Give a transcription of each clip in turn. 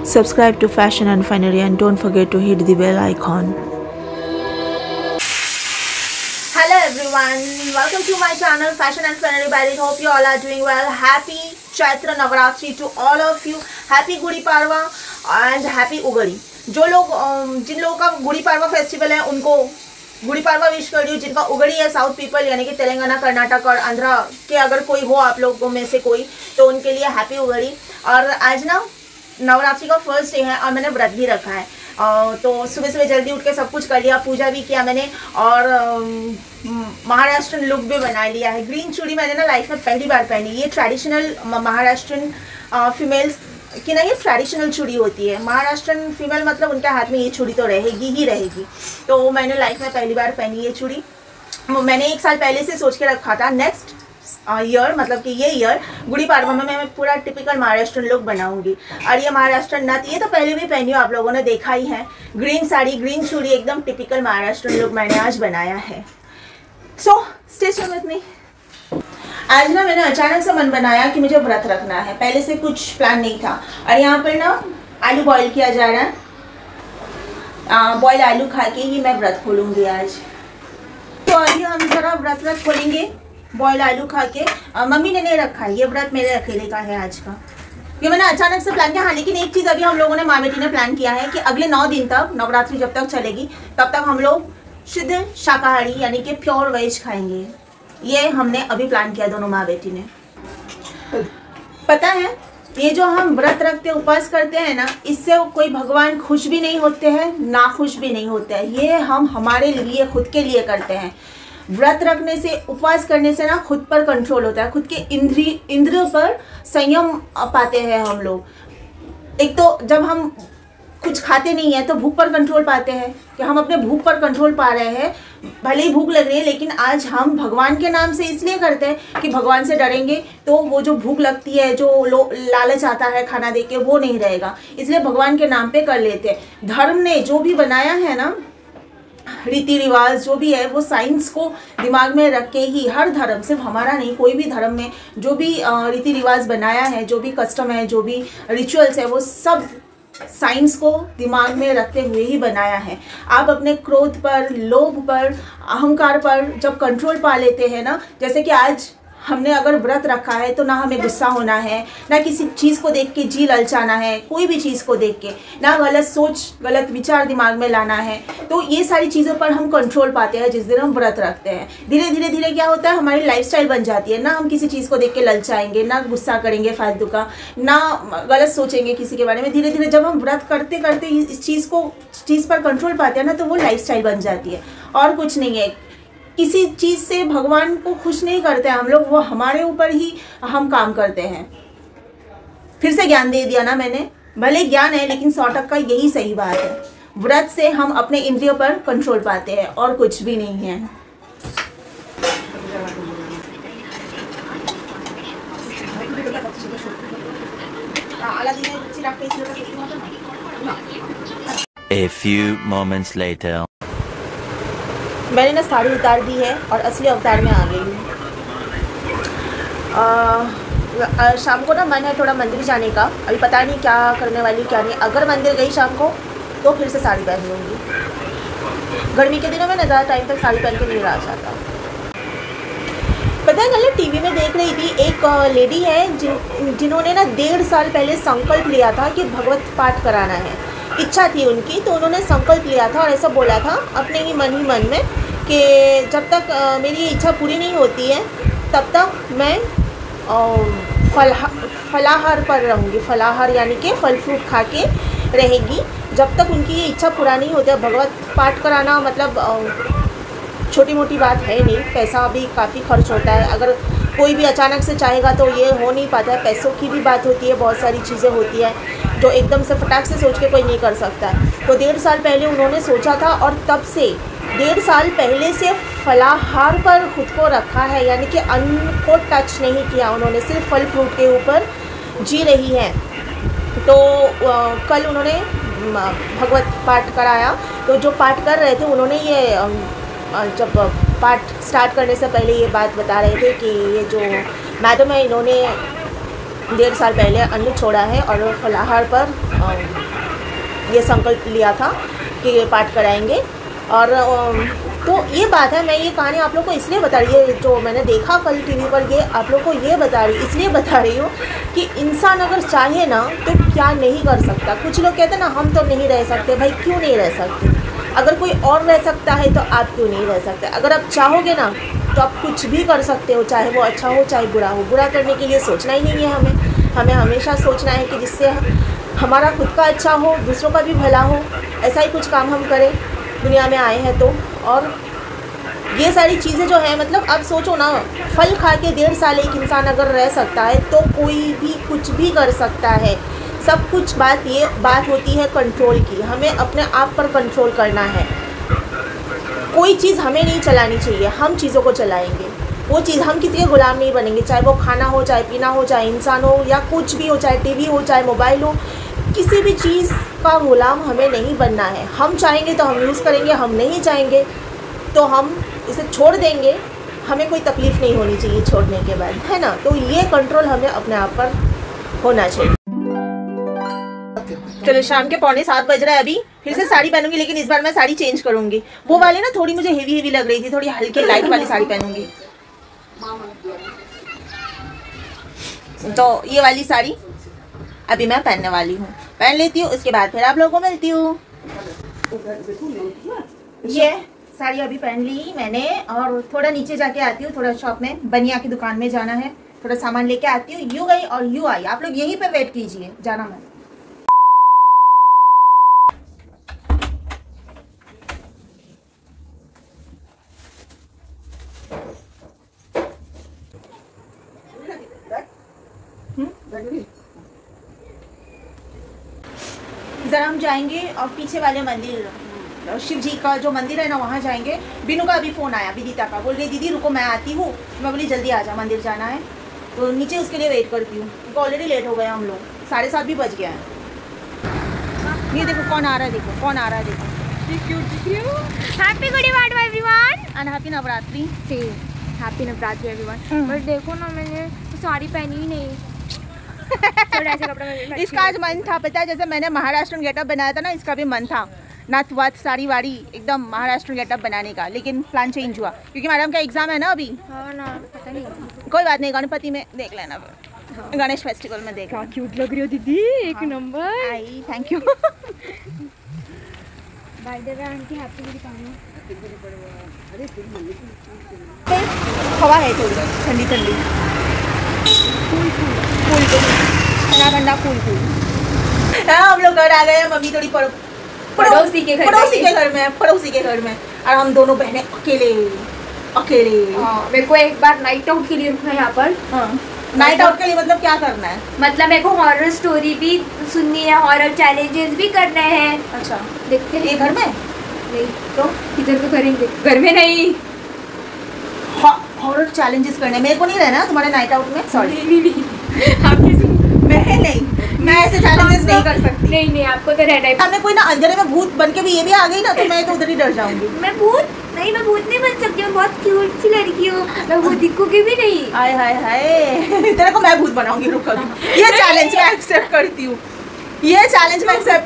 Subscribe to Fashion and Finery and don't forget to hit the bell icon. Hello everyone, welcome to my channel Fashion and Finery by Rit. Hope you all are doing well. Happy Chaitra Navaratri to all of you. Happy Gudi Padwa and Happy Ugadi. जो लोग जिन लोगों का Gudi Padwa festival है उनको Gudi Padwa wish कर रही हूँ। जिनका उगड़ी है साउथ पीपल यानी कि तेलंगाना, कर्नाटक और आंध्रा के अगर कोई हो आप लोगों में से कोई, तो उनके लिए हैप्पी उगड़ी। और आज ना नवरात्रि का फर्स्ट डे है और मैंने व्रत भी रखा है। तो सुबह सुबह जल्दी उठ के सब कुछ कर लिया, पूजा भी किया मैंने और महाराष्ट्रन लुक भी बना लिया है। ग्रीन चूड़ी मैंने ना लाइफ में पहली बार पहनी। ये ट्रेडिशनल महाराष्ट्रन फीमेल्स कि ना ये ट्रेडिशनल चूड़ी होती है। महाराष्ट्रन फीमेल मतलब उनके हाथ में ये चूड़ी तो रहेगी ही रहेगी। तो मैंने लाइफ में पहली बार पहनी ये चूड़ी। मैंने 1 साल पहले से सोच के रखा था नेक्स्ट ईयर मतलब कि ये ईयर गुड़ी पाड़वा में मैं पूरा टिपिकल महाराष्ट्रन लुक बनाऊंगी। और ये महाराष्ट्रन नथ ये तो पहले भी पहनी हो, आप लोगों ने देखा ही है। ग्रीन साड़ी, ग्रीन चूड़ी, एकदम टिपिकल महाराष्ट्रन लुक मैंने आज बनाया है। So stay tuned with me. आज ना मैंने अचानक से मन बनाया कि मुझे व्रत रखना है। पहले से कुछ प्लान नहीं था। और यहाँ पर ना आलू बॉईल किया जा रहा है। बॉयल आलू खा के ही मैं व्रत खोलूँगी आज। तो अभी हम ज़रा व्रत खोलेंगे बॉयल आलू खा के। मम्मी ने नहीं रखा है, ये व्रत मेरे अकेले का है आज का। ये मैंने अचानक से प्लान किया। हाँ, लेकिन एक चीज़ अभी हम लोगों ने माँ बेटी ने प्लान किया है कि अगले 9 दिन तक नवरात्रि जब तक चलेगी तब तक हम लोग शुद्ध शाकाहारी यानी कि प्योर वेज खाएंगे। ये हमने अभी प्लान किया दोनों माँ बेटी ने। पता है ये जो हम व्रत रखते उपवास करते हैं ना, इससे कोई भगवान खुश भी नहीं होते हैं ना खुश भी नहीं होते हैं। ये हम हमारे लिए खुद के लिए करते हैं। व्रत रखने से उपवास करने से ना खुद पर कंट्रोल होता है, खुद के इंद्रियों पर संयम पाते हैं हम लोग। एक तो जब हम कुछ खाते नहीं है तो भूख पर कंट्रोल पाते हैं कि हम अपने भूख पर कंट्रोल पा रहे हैं। भले ही भूख लग रही है लेकिन आज हम भगवान के नाम से इसलिए करते हैं कि भगवान से डरेंगे तो वो जो भूख लगती है, जो लालच आता है खाना दे के, वो नहीं रहेगा। इसलिए भगवान के नाम पे कर लेते हैं। धर्म ने जो भी बनाया है ना, रीति रिवाज जो भी है, वो साइंस को दिमाग में रख के ही, हर धर्म सिर्फ हमारा नहीं, कोई भी धर्म में जो भी रीति रिवाज बनाया है, जो भी कस्टम है, जो भी रिचुअल्स है, वो सब साइंस को दिमाग में रखते हुए ही बनाया है। आप अपने क्रोध पर, लोभ पर, अहंकार पर जब कंट्रोल पा लेते हैं ना, जैसे कि आज हमने अगर व्रत रखा है तो ना हमें गुस्सा होना है, ना किसी चीज़ को देख के जी ललचाना है, कोई भी चीज़ को देख के, ना गलत सोच, गलत विचार दिमाग में लाना है। तो ये सारी चीज़ों पर हम कंट्रोल पाते हैं जिस दिन हम व्रत रखते हैं। धीरे धीरे क्या होता है, हमारी लाइफस्टाइल बन जाती है। ना हम किसी चीज़ को देख के ललचाएंगे, ना गुस्सा करेंगे फालतू का, ना गलत सोचेंगे किसी के बारे में। धीरे धीरे जब हम व्रत करते करते इस चीज़ पर कंट्रोल पाते हैं ना, तो वो लाइफस्टाइल बन जाती है और कुछ नहीं है। किसी चीज़ से भगवान को खुश नहीं करते हैं हम लोग, वो हमारे ऊपर ही हम काम करते हैं। फिर से ज्ञान दे दिया ना मैंने। भले ज्ञान है लेकिन 100% यही सही बात है। व्रत से हम अपने इंद्रियों पर कंट्रोल पाते हैं और कुछ भी नहीं है। A few moments later. मैंने ना साड़ी उतार दी है और असली अवतार में आ गई हूँ। शाम को ना मन है थोड़ा मंदिर जाने का। अभी पता नहीं क्या करने वाली क्या नहीं। अगर मंदिर गई शाम को तो फिर से साड़ी पहन लूँगी। गर्मी के दिनों में ना ज़्यादा टाइम तक साड़ी पहन के नहीं रहा जाता। पता है कल टीवी में देख रही थी, एक लेडी है जिन्होंने ना 1.5 साल पहले संकल्प लिया था कि भगवत पाठ कराना है। इच्छा थी उनकी, तो उन्होंने संकल्प लिया था और ऐसा बोला था अपने ही मन में कि जब तक मेरी इच्छा पूरी नहीं होती है तब तक मैं फलाहार पर रहूँगी। फलाहार यानी कि फल फ्रूट खा के रहेगी जब तक उनकी ये इच्छा पूरा नहीं होती है। भगवत पाठ कराना मतलब छोटी मोटी बात है नहीं, पैसा भी काफ़ी खर्च होता है। अगर कोई भी अचानक से चाहेगा तो ये हो नहीं पाता है। पैसों की भी बात होती है, बहुत सारी चीज़ें होती है जो एकदम से फटाक से सोच के कोई नहीं कर सकता है। तो 1.5 साल पहले उन्होंने सोचा था और तब से 1.5 साल पहले से फलाहार पर खुद को रखा है, यानी कि अन्न को टच नहीं किया उन्होंने, सिर्फ फल फ्रूट के ऊपर जी रही है। तो कल उन्होंने भगवत पाठ कराया। तो जो पाठ कर रहे थे उन्होंने ये जब पाठ स्टार्ट करने से पहले ये बात बता रहे थे कि ये जो मैडम है इन्होंने 1.5 साल पहले अन्न छोड़ा है और फलाहार पर ये संकल्प लिया था कि ये पाठ कराएंगे। और तो ये बात है, मैं ये कहानी आप लोग को इसलिए बता रही है, जो मैंने देखा कल टीवी पर, ये आप लोग को ये इसलिए बता रही हूँ कि इंसान अगर चाहे ना तो क्या नहीं कर सकता। कुछ लोग कहते हैं ना हम तो नहीं रह सकते, भाई क्यों नहीं रह सकते? अगर कोई और रह सकता है तो आप क्यों नहीं रह सकते? अगर आप चाहोगे ना तो आप कुछ भी कर सकते हो, चाहे वो अच्छा हो चाहे बुरा हो। बुरा करने के लिए सोचना ही नहीं है हमें हमेशा सोचना है कि जिससे हमारा खुद का अच्छा हो, दूसरों का भी भला हो, ऐसा ही कुछ काम हम करें दुनिया में आए हैं तो। और ये सारी चीज़ें जो है, मतलब अब सोचो ना, फल खा के 1.5 साल एक इंसान अगर रह सकता है तो कोई भी कुछ भी कर सकता है। सब कुछ बात होती है कंट्रोल की। हमें अपने आप पर कंट्रोल करना है। कोई चीज़ हमें नहीं चलानी चाहिए, हम चीज़ों को चलाएंगे। वो चीज़, हम किसी के गुलाम नहीं बनेंगे, चाहे वो खाना हो, चाहे पीना हो, चाहे इंसान हो या कुछ भी हो, चाहे टीवी हो, चाहे मोबाइल हो। किसी भी चीज़ का गुलाम हमें नहीं बनना है। हम चाहेंगे तो हम यूज़ करेंगे, हम नहीं चाहेंगे तो हम इसे छोड़ देंगे। हमें कोई तकलीफ़ नहीं होनी चाहिए छोड़ने के बाद, है ना? तो ये कंट्रोल हमें अपने आप पर होना चाहिए। चलो, शाम के 6:45 बज रहा है अभी। फिर से साड़ी पहनूंगी, लेकिन इस बार मैं साड़ी चेंज करूंगी। वो वाली ना थोड़ी मुझे हेवी लग रही थी, थोड़ी हल्की लाइट वाली साड़ी पहनूंगी। तो ये वाली साड़ी अभी मैं पहनने वाली हूँ, पहन लेती हूँ, उसके बाद फिर आप लोगों को मिलती हूँ। ये साड़ी अभी पहन ली मैंने और थोड़ा नीचे जाके आती हूँ, थोड़ा शॉप में बनिया की दुकान में जाना है, थोड़ा सामान लेके आती हूँ। यू गई और यू आई, आप लोग यहीं पे वेट कीजिए, जाना मत। जरा हम जाएंगे और पीछे वाले मंदिर, शिव जी का जो मंदिर है ना, वहाँ जाएंगे। बिनू का अभी फ़ोन आया, विदिता का, बोल रही दीदी रुको मैं आती हूँ। मैं बोली जल्दी आ जा, मंदिर जाना है। तो नीचे उसके लिए वेट करती हूँ, क्योंकि ऑलरेडी लेट हो गए हम लोग, 7:30 भी बज गया है। ये देखो कौन आ रहा है, देखो कौन आ रहा है, देखो। Happy Gudi Padwa everyone and happy Navratri. Happy Navratri everyone. But देखो ना, मैंने तो साड़ी पहनी ही नहीं। थोड़ा ऐसे कपड़ा में इसका आज मन था, पता है, जैसे मैंने महाराष्ट्र गेटअप बनाया था ना, इसका भी मन था, नाथ वाथ साड़ी वाड़ी एकदम महाराष्ट्र गेटअप बनाने का, लेकिन प्लान चेंज हुआ क्योंकि मैडम का एग्जाम है ना अभी। हाँ ना, पता नहीं। कोई बात नहीं, गणपति में देख लेना, गणेश फेस्टिवल में देख। क्या क्यूट लग रही हो दीदी, एक नंबर। I thank you. By the way aunty, happy Gudi Padwa. हवा है थोड़ी ठंडी ठंडी, कूल ठंडा कूल। हम लोग घर आ गए हैं, मम्मी थोड़ी पड़ोसी के घर में और हम दोनों बहनें अकेले। मेरे को एक बार नाइट आउट के लिए रुकना है यहाँ पर। नाइट आउट के लिए मतलब क्या करना है? मतलब मेरे को हॉरर स्टोरी भी सुननी है, हॉरर चैलेंजेस भी करने हैं। अच्छा, देखते हैं। ये घर में नहीं तो इधर तो करेंगे, घर में नहीं। हॉरर चैलेंजेस करने, मेरे को नहीं रहना तुम्हारे नाइट आउट में। सॉरी, मैं ऐसे चैलेंजेस नहीं कर सकती। नहीं, आपको तो रहना है। हमने कोई ना अंधेरे में भूत बन के भी ये भी आ गई ना, तो मैं तो उधर ही डर जाऊंगी। मैं भूत नहीं बन सकती हूँ, बहुत क्यूट सी लड़की हूँ, मैं भूत दिखूंगी भी नहीं। हाय हाय हाय, तेरे को मैं भूत बनाऊंगी, रुक अभी। ये चैलेंज मैं एक्सेप्ट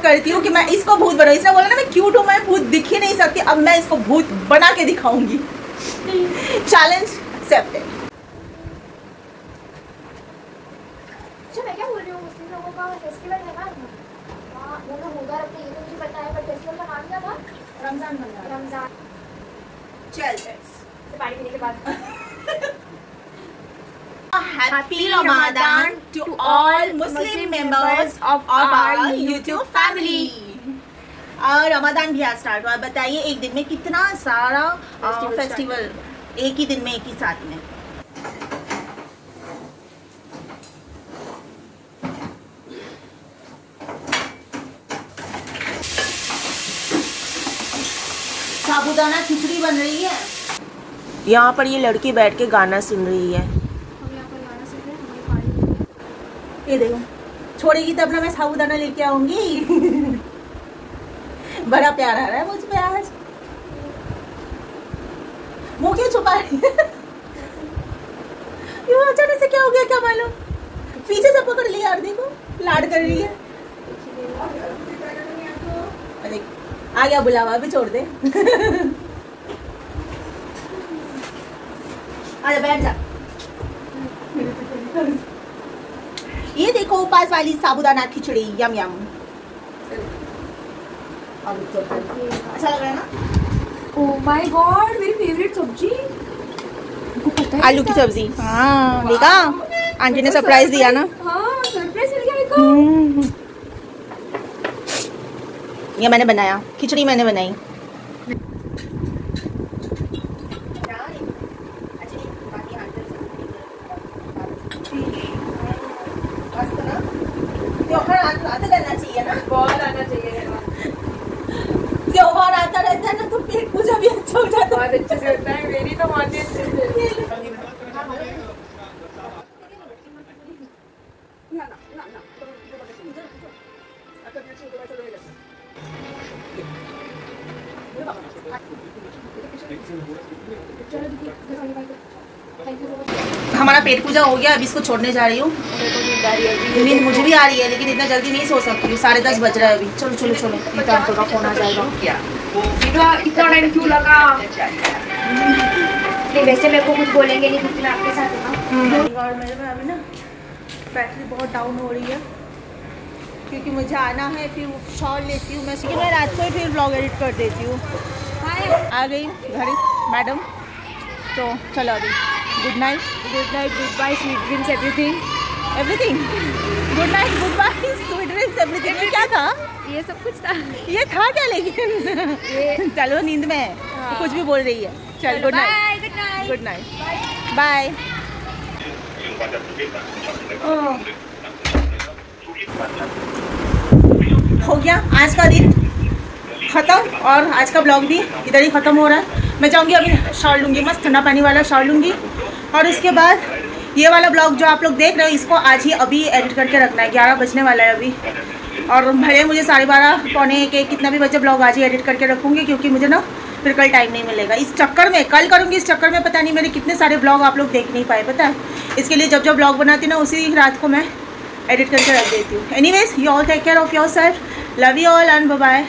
करती हूँ, कि मैं इसको भूत बनाऊँ। इसने बोला ना मैं क्यूट हूँ, मैं भूत दिख ही नहीं सकती, अब मैं इसको भूत बना के दिखाऊंगी। Challenge accepted. मैं क्या बोल रही हूँ, मुस्लिम लोगों का फेस्टिवल है ना, वो लोग रोजा रखते हैं, ये तो मुझे पता है, पर फेस्टिवल का नाम क्या था? रमजान। चल पानी पीने के बाद Happy Ramadan to all Muslim members of our YouTube family. और रमजान भी आज स्टार्ट हुआ। बताइए एक दिन में कितना सारा फेस्टिवल, एक ही दिन में, एक ही साथ में। साबूदाना खिचड़ी बन रही है। यहाँ पर ये लड़की बैठ के गाना सुन रही है। ये देखो, छोड़ेगी तब ना मैं साबूदाना लेके आऊंगी। बड़ा प्यार आ रहा है मुझ पे आज। मुँह क्यों छुपा रही है? अचानक से क्या हो गया, क्या मालूम? पीछे से पकड़ लिया यार, देखो लाड कर रही है। अरे आ गया बुलावा, अभी छोड़ दे। आजा बैठ जा। ये देखो पास वाली साबूदाना खिचड़ी, यम यम। अच्छा लग रहा है ना? ओह माय गॉड, मेरी फेवरेट सब्जी। आलू की सब्जी। हाँ देखा, आंटी ने सरप्राइज दिया ना। हाँ सरप्राइज मिल गया देखो। ये मैंने बनाया, खिचड़ी मैंने बनाई। त्योहार आता रहना चाहिए ना, बहुत आना चाहिए। त्योहार आता रहता है ना तो पेट पूजा भी अच्छा हो जाता है। बहुत अच्छे से होता है, मेरी तो बहुत ही अच्छे से। हमारा पेट पूजा हो गया, अभी इसको छोड़ने जा रही हूँ। नींद मुझे भी आ रही है, लेकिन इतना जल्दी नहीं सो सकती हूँ। 10:30 बज रहा है अभी। चलो चलो चलो, इतना अंकल का फोन आ जाएगा। इतना टाइम क्यों लगा? नहीं वैसे मेरे को कुछ बोलेंगे नहीं क्योंकि मैं आपके साथ हूँ। और मेरे में अभी ना बैटरी बहुत डाउन हो रही है, क्योंकि मुझे आना है। फिर शॉल लेती हूँ मैं रात को ही फिर ब्लॉग एडिट कर देती हूँ। आ गई घर मैडम, तो चलो अभी good night goodbye sweet dreams everything good night goodbye sweet dreams everything. ये क्या था? ये सब कुछ था। ये था क्या? लेकिन चलो नींद में है, तो कुछ भी बोल रही है। चल गुड नाइट बाय। हो गया आज का दिन ख़त्म, और आज का ब्लॉग भी इधर ही ख़त्म हो रहा है। मैं जाऊँगी अभी शॉल लूँगी, मस्त ठंडा पानी वाला शॉल लूँगी, और उसके बाद ये वाला ब्लॉग जो आप लोग देख रहे हो इसको आज ही अभी एडिट करके रखना है। 11 बजने वाला है अभी, और भले मुझे 12:30 पौने 1 कितना भी बजे ब्लॉग आज ही एडिट करके रखूँगी, क्योंकि मुझे ना फिर कल टाइम नहीं मिलेगा। इस चक्कर में कल करूँगी, इस चक्कर में पता नहीं मेरे कितने सारे ब्लॉग आप लोग देख नहीं पाए, पता है। इसके लिए जब ब्लॉग बनाती हूँ ना उसी रात को मैं एडिट करके रख देती हूँ। Anyways, you all take care of yourself, love you all and bye bye.